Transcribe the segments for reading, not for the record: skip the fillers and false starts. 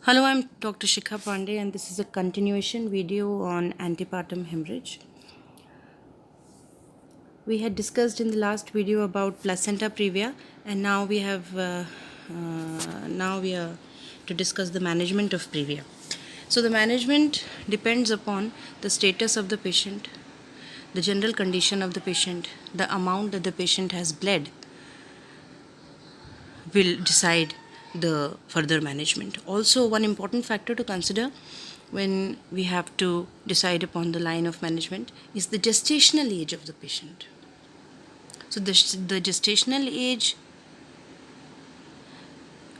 Hello, I'm Dr. Shikha Pandey, and this is a continuation video on antepartum hemorrhage. We had discussed in the last video about placenta previa, and now we are to discuss the management of previa. So the management depends upon the status of the patient, the general condition of the patient, the amount that the patient has bled, will decide the further management. Also, one important factor to consider when we have to decide upon the line of management is the gestational age of the patient. So, the gestational age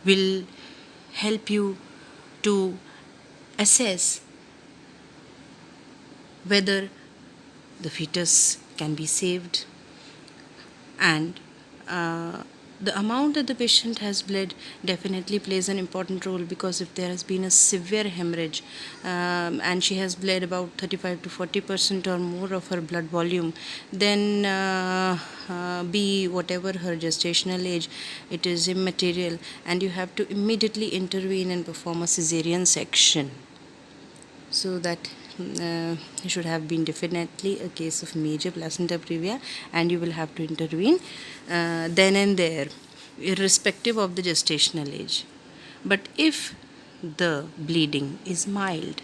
will help you to assess whether the fetus can be saved, and the amount that the patient has bled definitely plays an important role, because if there has been a severe hemorrhage and she has bled about 35 to 40% or more of her blood volume, then be whatever her gestational age, it is immaterial, and you have to immediately intervene and perform a cesarean section. So that should have been definitely a case of major placenta previa, and you will have to intervene then and there, irrespective of the gestational age. But if the bleeding is mild,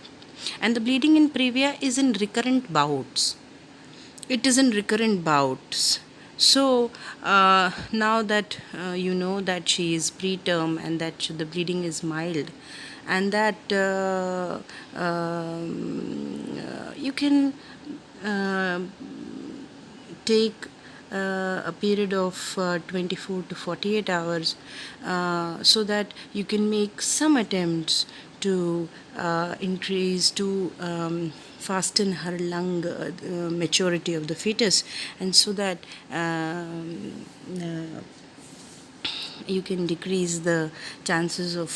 and the bleeding in previa is in recurrent bouts, it is in recurrent bouts. So now that you know that she is preterm and that the bleeding is mild, and that you can uh, take a period of 24 to 48 hours, so that you can make some attempts to increase, to fasten her lung maturity of the fetus, and so that you can decrease the chances of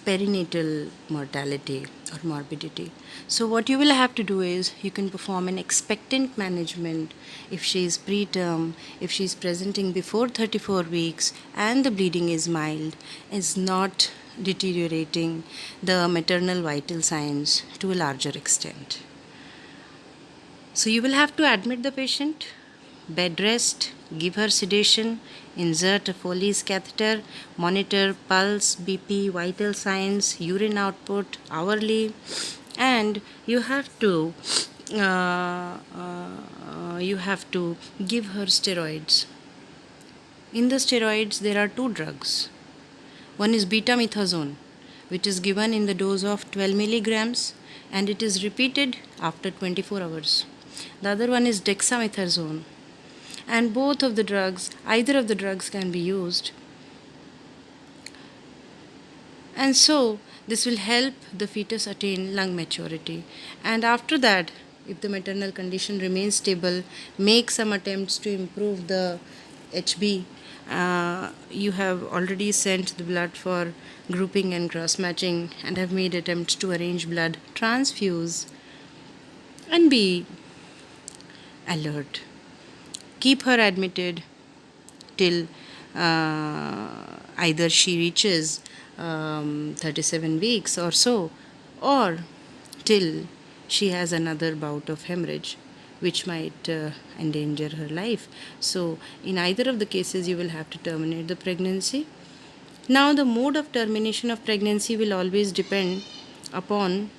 perinatal mortality or morbidity. So, what you will have to do is you can perform an expectant management if she is preterm, if she is presenting before 34 weeks and the bleeding is mild, is not deteriorating the maternal vital signs to a larger extent. So, you will have to admit the patient, bed rest, give her sedation, insert a Foley's catheter, monitor pulse, BP, vital signs, urine output hourly, and you have to give her steroids. In the steroids, there are two drugs. One is betamethasone, which is given in the dose of 12 milligrams, and it is repeated after 24 hours. The other one is dexamethasone, and both of the drugs, either of the drugs can be used. And so, this will help the fetus attain lung maturity. And after that, if the maternal condition remains stable, make some attempts to improve the HB. You have already sent the blood for grouping and cross matching, and have made attempts to arrange blood transfuse, and be alert. Keep her admitted till either she reaches 37 weeks or so, or till she has another bout of hemorrhage which might endanger her life. So, in either of the cases, you will have to terminate the pregnancy. Now, the mode of termination of pregnancy will always depend upon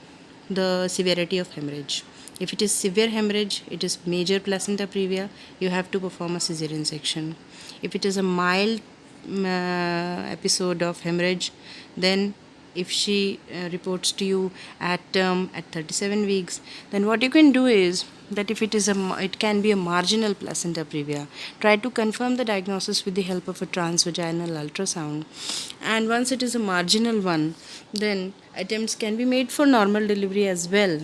the severity of hemorrhage. If it is severe hemorrhage, it is major placenta previa, you have to perform a cesarean section. If it is a mild episode of hemorrhage, then if she reports to you at term at 37 weeks, then what you can do is that if it can be a marginal placenta previa, try to confirm the diagnosis with the help of a transvaginal ultrasound. And once it is a marginal one, then attempts can be made for normal delivery as well.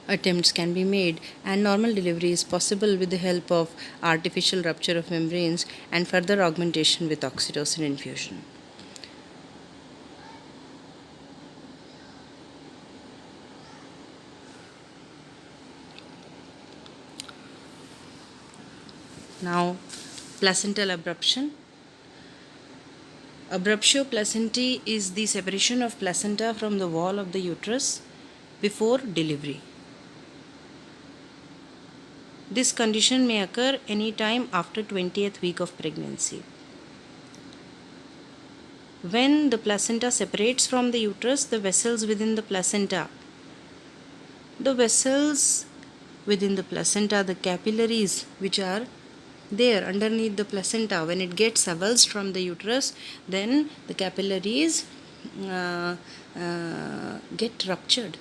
Attempts can be made, and normal delivery is possible with the help of artificial rupture of membranes and further augmentation with oxytocin infusion. Now, placental abruption. Abruptio placentae is the separation of placenta from the wall of the uterus before delivery. This condition may occur any time after 20th week of pregnancy. When the placenta separates from the uterus, the vessels within the placenta, the capillaries which are there underneath the placenta, when it gets avulsed from the uterus, then the capillaries get ruptured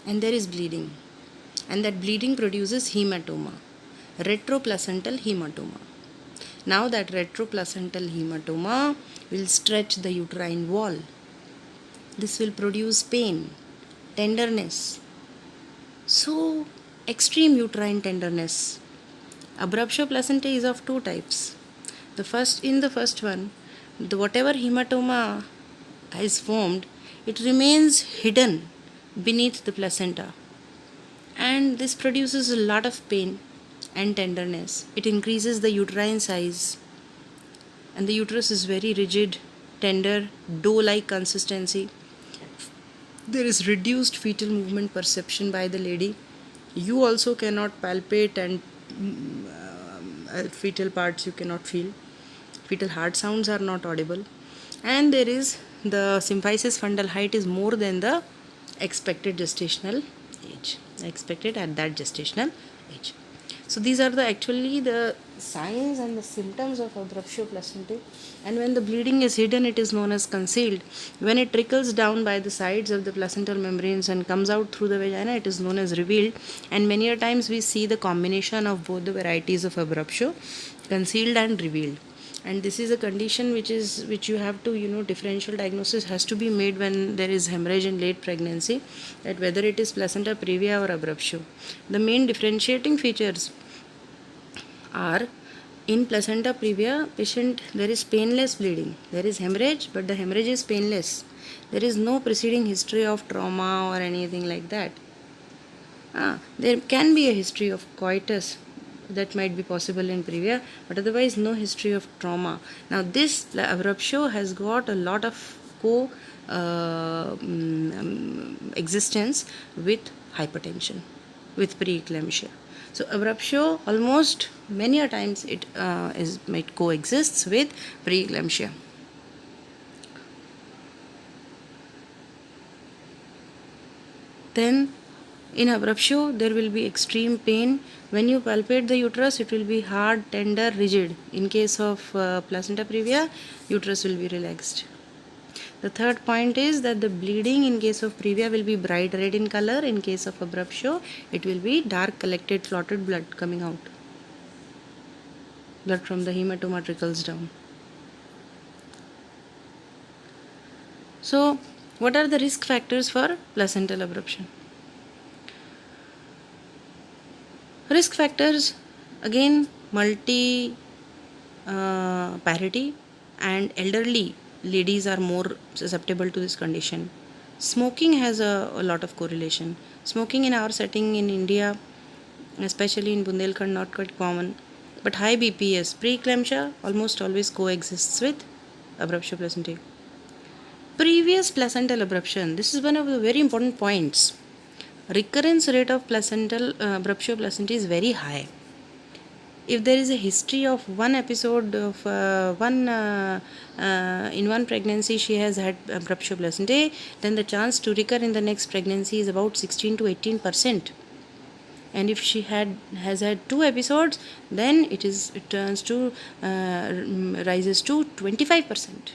and there is bleeding, and that bleeding produces hematoma, retroplacental hematoma. Now that retroplacental hematoma will stretch the uterine wall. This will produce pain, tenderness, so extreme uterine tenderness. Abruptio placentae is of two types. In the first one, whatever hematoma is formed, it remains hidden beneath the placenta, and this produces a lot of pain and tenderness. It increases the uterine size, and the uterus is very rigid, tender, dough-like consistency. There is reduced fetal movement perception by the lady. You also cannot palpate, and fetal parts you cannot feel. Fetal heart sounds are not audible, and there is the symphysis fundal height is more than the expected gestational age, expected at that gestational age. So these are actually the signs and the symptoms of abruptio placentae. And when the bleeding is hidden, it is known as concealed. When it trickles down by the sides of the placental membranes and comes out through the vagina, it is known as revealed. And many a times we see the combination of both the varieties of abruptio, concealed and revealed. And this is a condition which you have to, differential diagnosis has to be made when there is hemorrhage in late pregnancy, that whether it is placenta previa or abruptio. The main differentiating features are, in placenta previa patient, there is painless bleeding. There is hemorrhage, but the hemorrhage is painless. There is no preceding history of trauma or anything like that. There can be a history of coitus that might be possible in previa, but otherwise no history of trauma. Now this abruptio has got a lot of existence with hypertension, with preeclampsia. So abruptio almost many a times it coexists with preeclampsia. Then in abruptio there will be extreme pain. When you palpate the uterus, it will be hard, tender, rigid. In case of placenta previa, uterus will be relaxed. The third point is that the bleeding in case of previa will be bright red in color. In case of abruptio, it will be dark collected clotted blood coming out. Blood from the hematoma trickles down. So, what are the risk factors for placental abruption? Risk factors, again, multi parity, and elderly ladies are more susceptible to this condition. Smoking has a lot of correlation. Smoking in our setting in India, especially in Bundelkhand, not quite common. But high BPS, preeclampsia almost always coexists with abruptio placentae. Previous placental abruption, this is one of the very important points. Recurrence rate of placental abruptio placentae is very high. If there is a history of one episode of in one pregnancy she has had abruptio placentae, then the chance to recur in the next pregnancy is about 16 to 18%. And if she has had 2 episodes, then it turns to rises to 25%.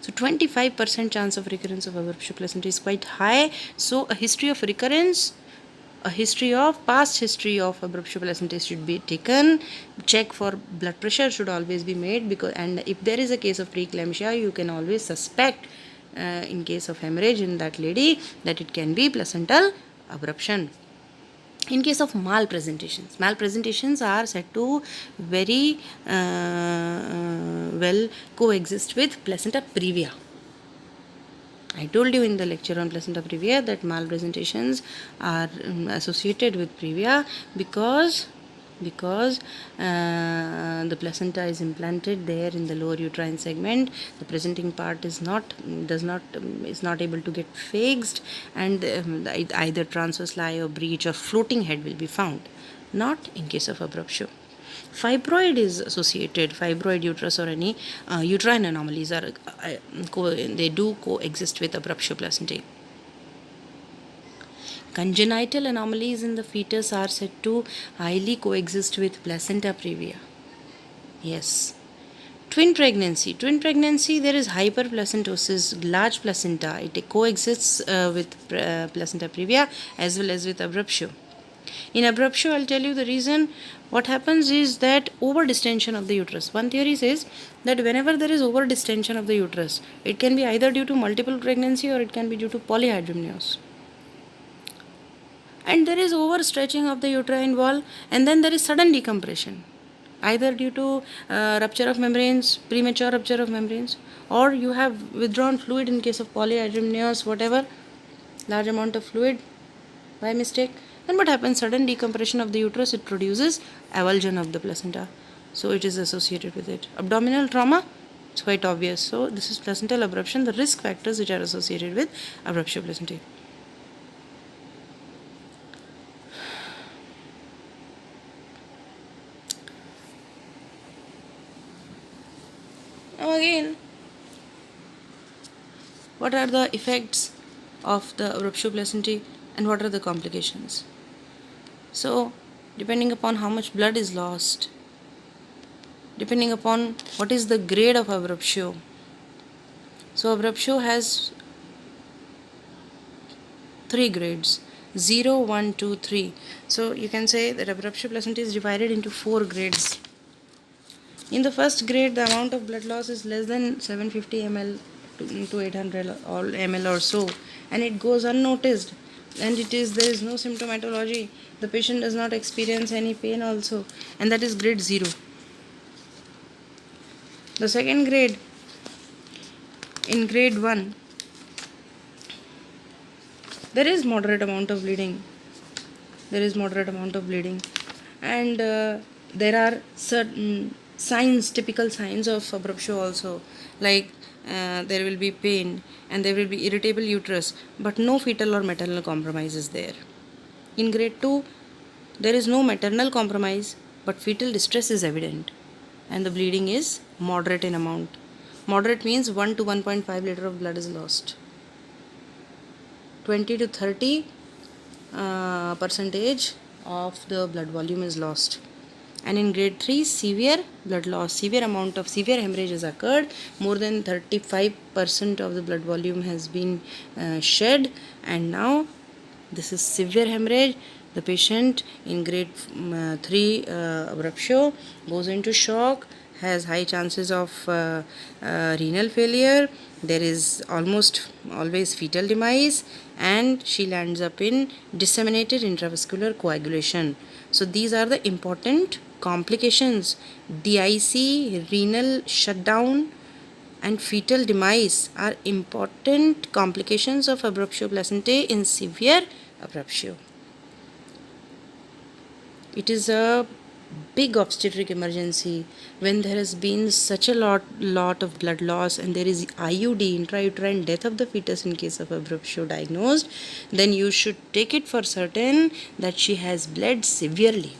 So 25% chance of recurrence of abruptio placentae is quite high. So a history of recurrence, past history of abruptio placentae should be taken. Check for blood pressure should always be made, and if there is a case of preeclampsia, you can always suspect in case of hemorrhage in that lady that it can be placental abruption. In case of malpresentations are said to very well coexist with placenta previa. I told you in the lecture on placenta previa that malpresentations are associated with previa because because the placenta is implanted there in the lower uterine segment. The presenting part is not able to get fixed, and either transverse lie or breach or floating head will be found. Not in case of abruptio. Fibroid is associated. Fibroid uterus or any uterine anomalies are they do coexist with abruptio placentae. Congenital anomalies in the fetus are said to highly coexist with placenta previa. Yes. Twin pregnancy. Twin pregnancy, there is hyperplacentosis, large placenta. It coexists with placenta previa as well as with abruptio. In abruptio, I'll tell you the reason. What happens is that overdistension of the uterus. One theory says that whenever there is overdistension of the uterus, it can be either due to multiple pregnancy or it can be due to polyhydramnios. And there is overstretching of the uterine wall, and then there is sudden decompression, either due to rupture of membranes, premature rupture of membranes, or you have withdrawn fluid in case of polyhydramnios, whatever, large amount of fluid by mistake. Then what happens? Sudden decompression of the uterus, it produces avulsion of the placenta. So it is associated with it. Abdominal trauma, it's quite obvious. So this is placental abruption, the risk factors which are associated with abruptio placentae. Now again, what are the effects of the abruptio placentae and what are the complications? So, depending upon how much blood is lost, depending upon what is the grade of abruptio. So, abruptio has 3 grades: 0, 1, 2, 3. So, you can say that abruptio placentae is divided into 4 grades. In the first grade, the amount of blood loss is less than 750 ml to 800 ml or so, and it goes unnoticed, and there is no symptomatology. The patient does not experience any pain also, and that is grade 0. The second grade, in grade 1, there is moderate amount of bleeding. And there are certain signs, typical signs of abruptio also, like there will be pain and there will be irritable uterus, but no fetal or maternal compromise is there. In grade 2, there is no maternal compromise, but fetal distress is evident, and the bleeding is moderate in amount. Moderate means 1 to 1.5 liter of blood is lost. 20 to 30 percentage of the blood volume is lost. And in grade 3, severe blood loss, severe hemorrhage has occurred. More than 35% of the blood volume has been shed, and now this is severe hemorrhage. The patient in grade 3 abruptio goes into shock, has high chances of renal failure. There is almost always fetal demise, and she lands up in disseminated intravascular coagulation. So these are the important complications. DIC, renal shutdown, and fetal demise are important complications of abruptio placentae in severe abruptio. It is a big obstetric emergency when there has been such a lot of blood loss and there is IUD, intrauterine death of the fetus in case of abruptio diagnosed. Then you should take it for certain that she has bled severely.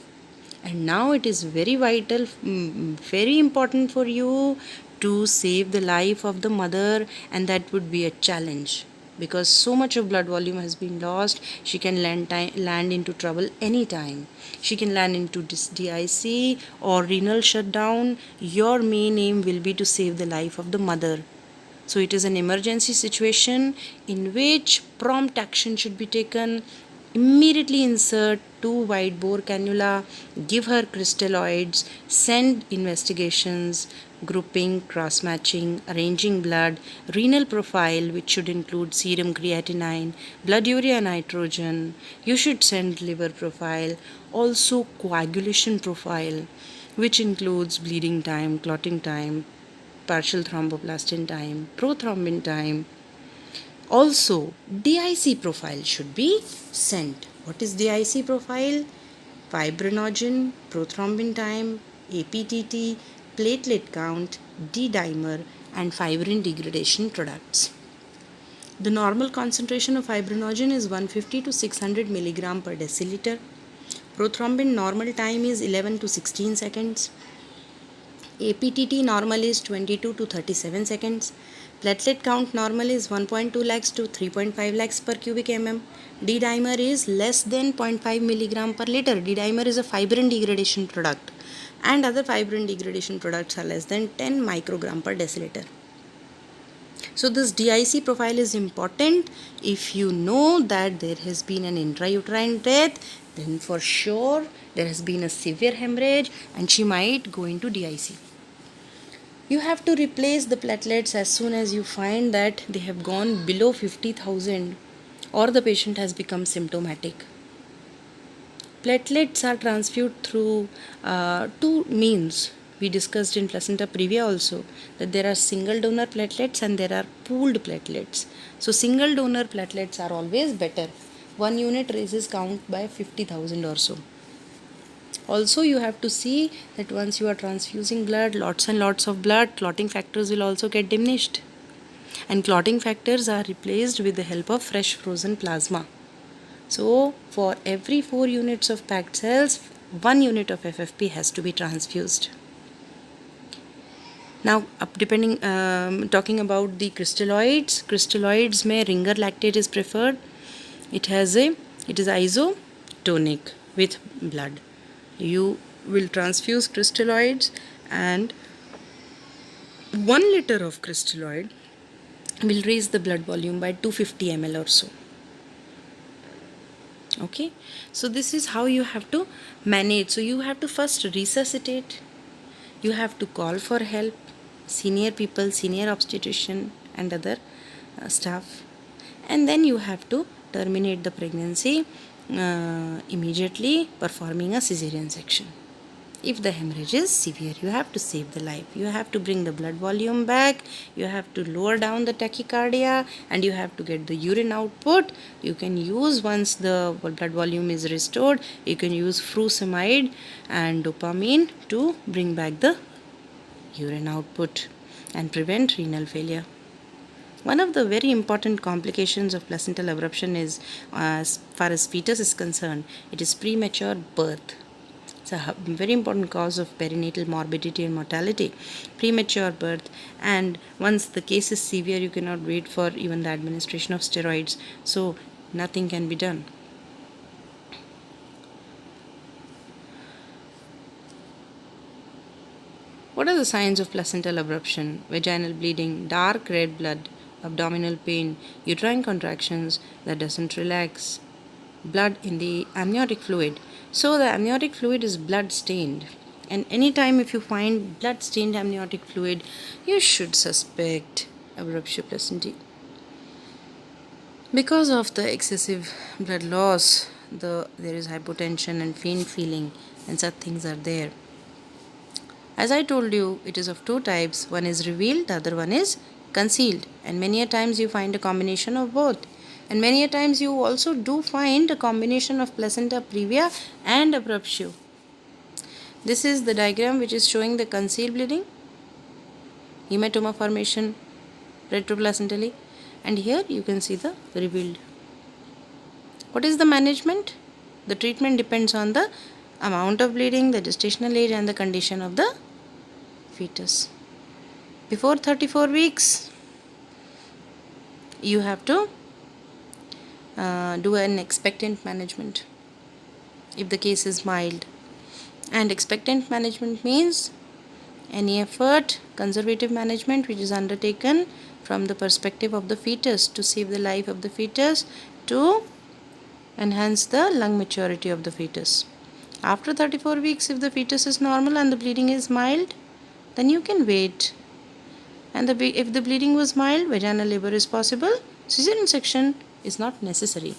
And now it is very vital, very important for you to save the life of the mother, and that would be a challenge because so much of blood volume has been lost. She can land into trouble anytime. She can land into DIC or renal shutdown. Your main aim will be to save the life of the mother. So it is an emergency situation in which prompt action should be taken. Immediately insert 2 wide bore cannula, give her crystalloids, send investigations, grouping, cross matching, arranging blood, renal profile, which should include serum creatinine, blood urea nitrogen. You should send liver profile, also coagulation profile, which includes bleeding time, clotting time, partial thromboplastin time, prothrombin time. Also, DIC profile should be sent. What is DIC profile? fibrinogen, prothrombin time, APTT, platelet count, D-dimer, and fibrin degradation products. The normal concentration of fibrinogen is 150 to 600 milligram per deciliter. Prothrombin normal time is 11 to 16 seconds. APTT normal is 22 to 37 seconds. Platelet count normal is 1.2 lakhs to 3.5 lakhs per cubic mm. D-dimer is less than 0.5 milligram per liter. D-dimer is a fibrin degradation product, and other fibrin degradation products are less than 10 microgram per deciliter. So this DIC profile is important. If you know that there has been an intrauterine death, then for sure there has been a severe hemorrhage and she might go into DIC. You have to replace the platelets as soon as you find that they have gone below 50,000 or the patient has become symptomatic. Platelets are transfused through two means. We discussed in placenta previa also that there are single donor platelets and there are pooled platelets. So single donor platelets are always better. 1 unit raises count by 50,000 or so. Also, you have to see that once you are transfusing blood, lots and lots of blood, clotting factors will also get diminished. And clotting factors are replaced with the help of fresh frozen plasma. So, for every 4 units of packed cells, 1 unit of FFP has to be transfused. Now, talking about the crystalloids may Ringer lactate is preferred. It is isotonic with blood. You will transfuse crystalloids, and 1 liter of crystalloid will raise the blood volume by 250 ml or so. Okay, so this is how you have to manage. So you have to first resuscitate, you have to call for help, senior people, senior obstetrician and other staff, and then you have to terminate the pregnancy immediately, performing a cesarean section. If the hemorrhage is severe, you have to save the life. You have to bring the blood volume back, you have to lower down the tachycardia, and you have to get the urine output. You can use, once the blood volume is restored, you can use furosemide and dopamine to bring back the urine output and prevent renal failure. One of the very important complications of placental abruption is, as far as fetus is concerned, it is premature birth. It's a very important cause of perinatal morbidity and mortality, premature birth. And once the case is severe, you cannot wait for even the administration of steroids. So nothing can be done. What are the signs of placental abruption? Vaginal bleeding, dark red blood, abdominal pain, uterine contractions that doesn't relax, blood in the amniotic fluid. So the amniotic fluid is blood stained, and anytime if you find blood stained amniotic fluid, you should suspect abruptio placentae. Because of the excessive blood loss, there is hypotension and faint feeling, and such things are there. As I told you, it is of two types. One is revealed, the other one is concealed, and many a times you find a combination of both. And many a times you also do find a combination of placenta previa and abruptio. This is the diagram which is showing the concealed bleeding, hematoma formation retroplacentally, and here you can see the revealed. What is the management? The treatment depends on the amount of bleeding, the gestational age, and the condition of the fetus. Before 34 weeks, you have to do an expectant management if the case is mild. And expectant management means any effort, conservative management which is undertaken from the perspective of the fetus to save the life of the fetus, to enhance the lung maturity of the fetus. After 34 weeks, if the fetus is normal and the bleeding is mild, then you can wait. And if the bleeding was mild, vaginal labor is possible. Cesarean section is not necessary.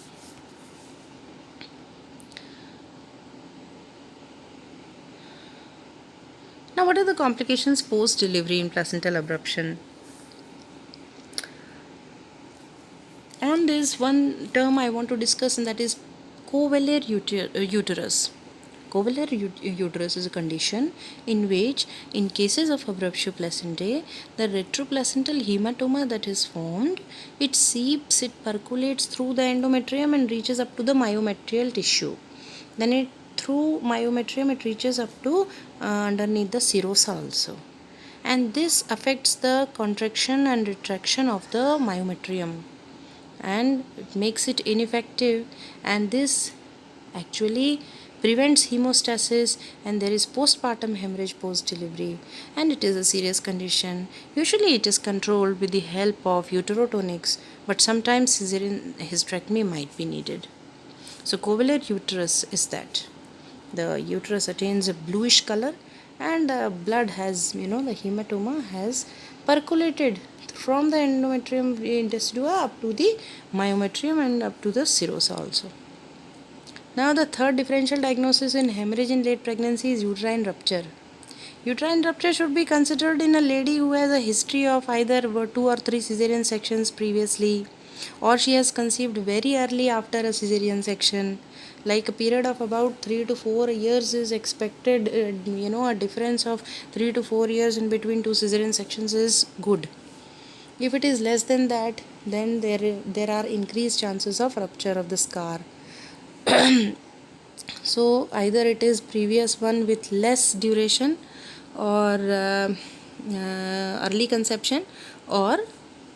Now, what are the complications post-delivery in placental abruption? On this, one term I want to discuss, and that is covalent uterus. Covalar uterus is a condition in which, in cases of abruptio placentae, the retroplacental hematoma that is formed, it seeps, it percolates through the endometrium and reaches up to the myometrial tissue. Then it through myometrium it reaches up to underneath the serosa also, and this affects the contraction and retraction of the myometrium and it makes it ineffective, and this actually prevents hemostasis, and there is postpartum hemorrhage post delivery, and it is a serious condition. Usually it is controlled with the help of uterotonics, but sometimes cesarean hysterectomy might be needed. So covalar uterus is that the uterus attains a bluish color, and the blood has, the hematoma has percolated from the endometrium decidua up to the myometrium and up to the serosa also. Now the third differential diagnosis in hemorrhage in late pregnancy is uterine rupture. Uterine rupture should be considered in a lady who has a history of either 2 or 3 cesarean sections previously, or she has conceived very early after a cesarean section. Like a period of about 3 to 4 years is expected, a difference of 3 to 4 years in between two cesarean sections is good. If it is less than that, then there are increased chances of rupture of the scar. So either it is previous one with less duration, or early conception, or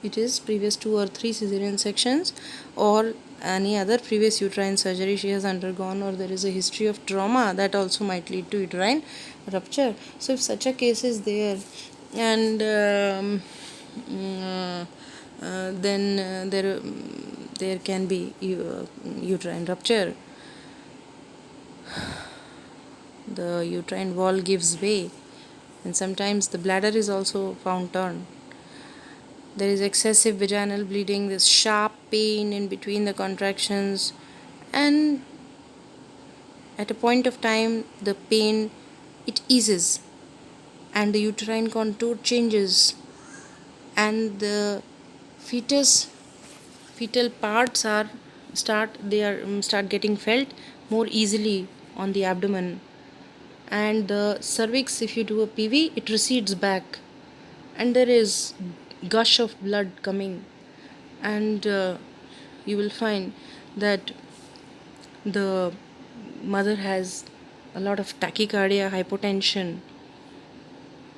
it is previous 2 or 3 cesarean sections, or any other previous uterine surgery she has undergone, or there is a history of trauma that also might lead to uterine rupture. So if such a case is there, and then there can be uterine rupture. The uterine wall gives way, and sometimes the bladder is also found torn. There is excessive vaginal bleeding, this sharp pain in between the contractions, and at a point of time the pain, it eases and the uterine contour changes, and the fetal parts start getting felt more easily on the abdomen, and the cervix, if you do a PV, it recedes back, and there is gush of blood coming, and you will find that the mother has a lot of tachycardia, hypotension,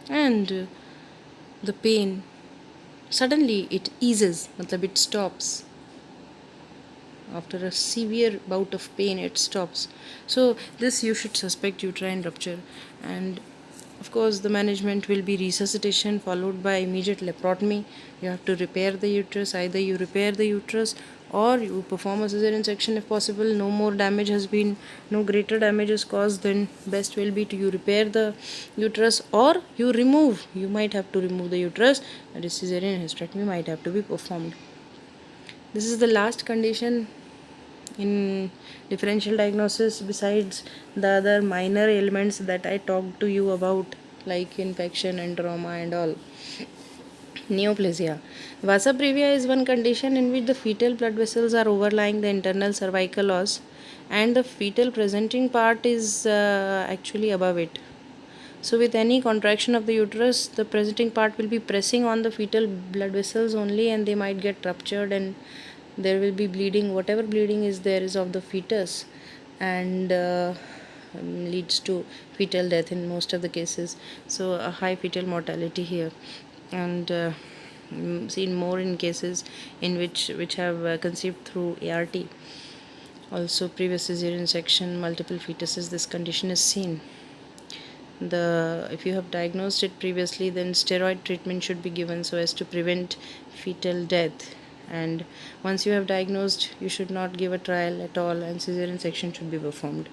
and the pain suddenly it eases, matlab it stops. After a severe bout of pain, it stops. So this you should suspect uterine rupture, and of course the management will be resuscitation followed by immediate laparotomy. You have to repair the uterus. Either you repair the uterus or you perform a cesarean section if possible. No greater damage is caused, then best will be to you repair the uterus, or you might have to remove the uterus, and a cesarean hysterectomy might have to be performed. This is the last condition in differential diagnosis, besides the other minor ailments that I talked to you about, like infection and trauma and all. Neoplasia. Vasa previa is one condition in which the fetal blood vessels are overlying the internal cervical os, and the fetal presenting part is actually above it. So with any contraction of the uterus, the presenting part will be pressing on the fetal blood vessels only, and they might get ruptured, and there will be bleeding. Whatever bleeding is there is of the fetus, and leads to fetal death in most of the cases. So a high fetal mortality here, and seen more in cases in which have conceived through ART. Also previous cesarean section, multiple fetuses, this condition is seen. If you have diagnosed it previously, then steroid treatment should be given so as to prevent fetal death, and once you have diagnosed, you should not give a trial at all, and cesarean section should be performed.